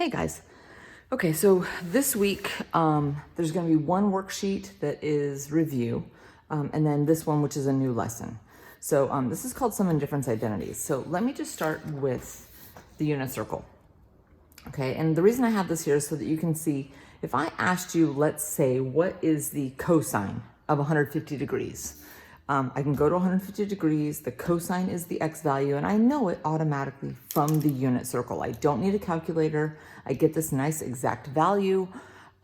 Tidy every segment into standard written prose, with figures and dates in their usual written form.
Hey guys. Okay, so this week there's going to be one worksheet that is review, and then this one, which is a new lesson. So this is called Sum and Difference Identities. So let me just start with the unit circle. Okay, and the reason I have this here is so that you can see, if I asked you, let's say, what is the cosine of 150 degrees? I can go to 150 degrees, the cosine is the x value, and I know it automatically from the unit circle. I don't need a calculator. I get this nice exact value,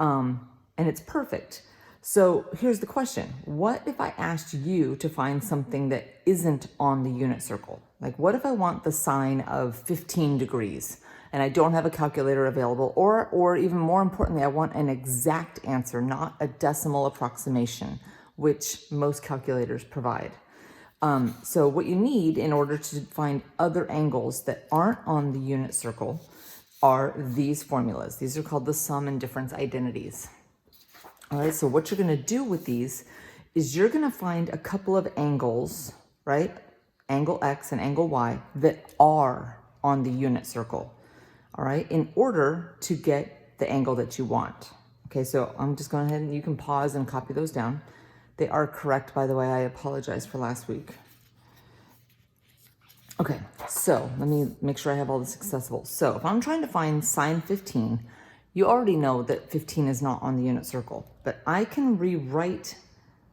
and it's perfect. So here's the question. What if I asked you to find something that isn't on the unit circle? Like, what if I want the sine of 15 degrees and I don't have a calculator available, or even more importantly, I want an exact answer, not a decimal approximation, which most calculators provide. So what you need in order to find other angles that aren't on the unit circle are these formulas. These are called the sum and difference identities. All right, so what you're gonna do with these is you're gonna find a couple of angles, right? Angle X and angle Y that are on the unit circle, all right? In order to get the angle that you want. Okay, so I'm just going ahead and you can pause and copy those down. They are correct, by the way. I apologize for last week. Okay, so let me make sure I have all this accessible. So if I'm trying to find sine 15, you already know that 15 is not on the unit circle, but I can rewrite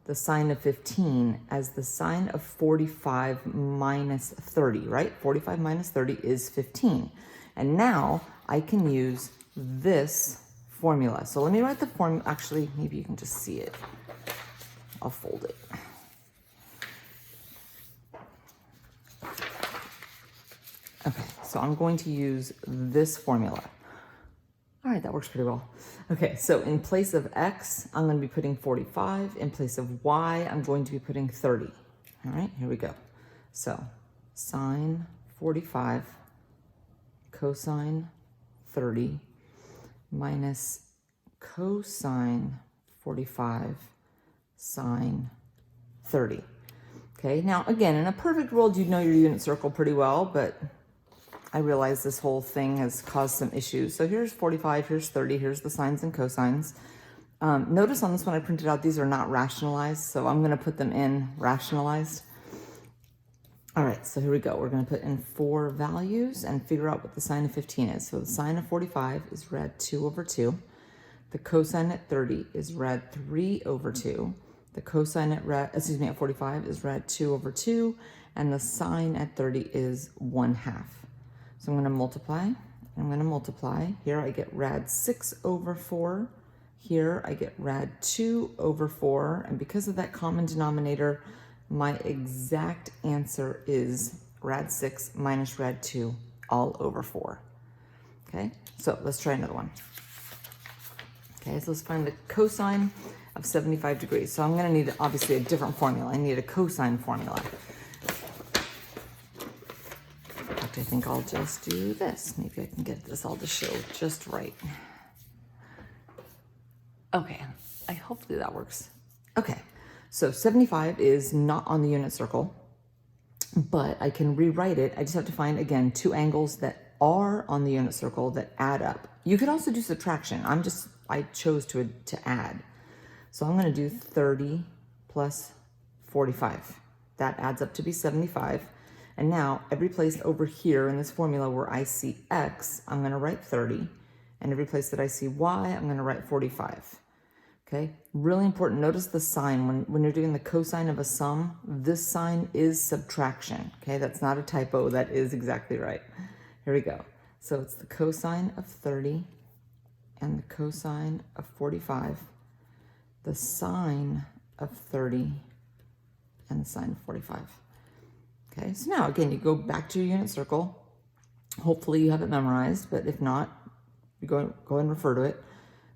the sine of 15 as the sine of 45 minus 30, right? 45 minus 30 is 15. And now I can use this formula. So let me write the formula. Actually, maybe you can just see it. I'll fold it. Okay, so I'm going to use this formula. All right, that works pretty well. Okay, so in place of X, I'm going to be putting 45. In place of Y, I'm going to be putting 30. All right, here we go. So sine 45 cosine 30 minus cosine 45 sine 30. Okay, now again, in a perfect world, you'd know your unit circle pretty well, but I realize this whole thing has caused some issues. So here's 45, here's 30, here's the sines and cosines. Notice on this one I printed out, these are not rationalized, so I'm gonna put them in rationalized. All right, so here we go. We're gonna put in 4 values and figure out what the sine of 15 is. So the sine of 45 is read 2 over 2. The cosine at 30 is read 3 over 2. The cosine at 45 is read 2 over 2, and the sine at 30 is 1/2. So I'm going to multiply. I'm going to multiply. Here I get rad 6 over 4. Here I get rad 2 over 4. And because of that common denominator, my exact answer is rad 6 minus rad 2 all over 4. Okay, so let's try another one. Okay, so let's find the cosine of 75 degrees. So I'm going to need, obviously, a different formula. I need a cosine formula. In fact, I think I'll just do this. Maybe I can get this all to show just right. Okay, hopefully that works. Okay, so 75 is not on the unit circle, but I can rewrite it. I just have to find, again, 2 angles that are on the unit circle that add up. You could also do subtraction. I chose to add. So I'm going to do 30 plus 45. That adds up to be 75. And now every place over here in this formula where I see X, I'm going to write 30. And every place that I see Y, I'm going to write 45. Okay, really important. Notice the sign. When you're doing the cosine of a sum, this sign is subtraction. Okay, that's not a typo. That is exactly right. Here we go. So it's the cosine of 30 and the cosine of 45. The sine of 30 and the sine of 45. Okay, so now again, you go back to your unit circle. Hopefully you have it memorized, but if not, you go and refer to it.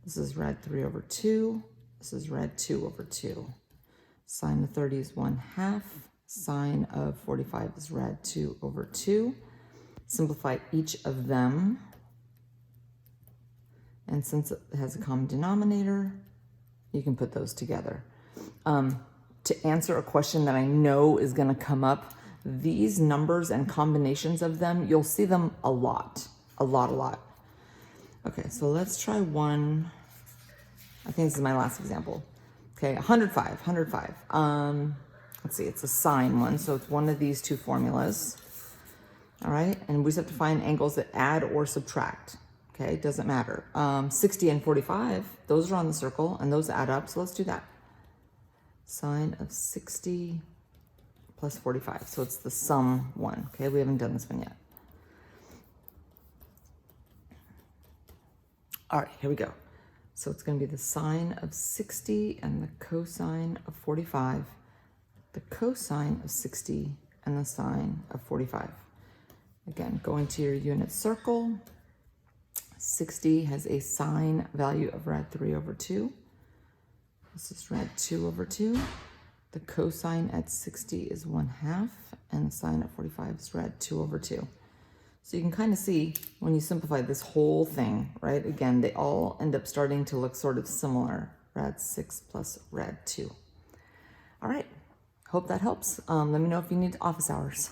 This is rad 3 over 2. This is rad 2 over 2. Sine of 30 is 1/2. Sine of 45 is rad 2 over 2. Simplify each of them. And since it has a common denominator, you can put those together. To answer a question that I know is going to come up, these numbers and combinations of them, you'll see them a lot. Okay, so let's try one. I think this is my last example. Okay, 105. Let's see, it's a sine one, so it's one of these two formulas. All right, and we just have to find angles that add or subtract. Okay, doesn't matter. 60 and 45, those are on the circle, and those add up, so let's do that. Sine of 60 plus 45, so it's the sum one. Okay, we haven't done this one yet. All right, here we go. So it's going to be the sine of 60 and the cosine of 45, the cosine of 60 and the sine of 45. Again, going to your unit circle, 60 has a sine value of rad 3 over 2. This is rad 2 over 2. The cosine at 60 is 1/2, and the sine at 45 is rad 2 over 2. So you can kind of see when you simplify this whole thing, right? Again, they all end up starting to look sort of similar. Rad 6 plus rad 2. All right, hope that helps. Let me know if you need office hours.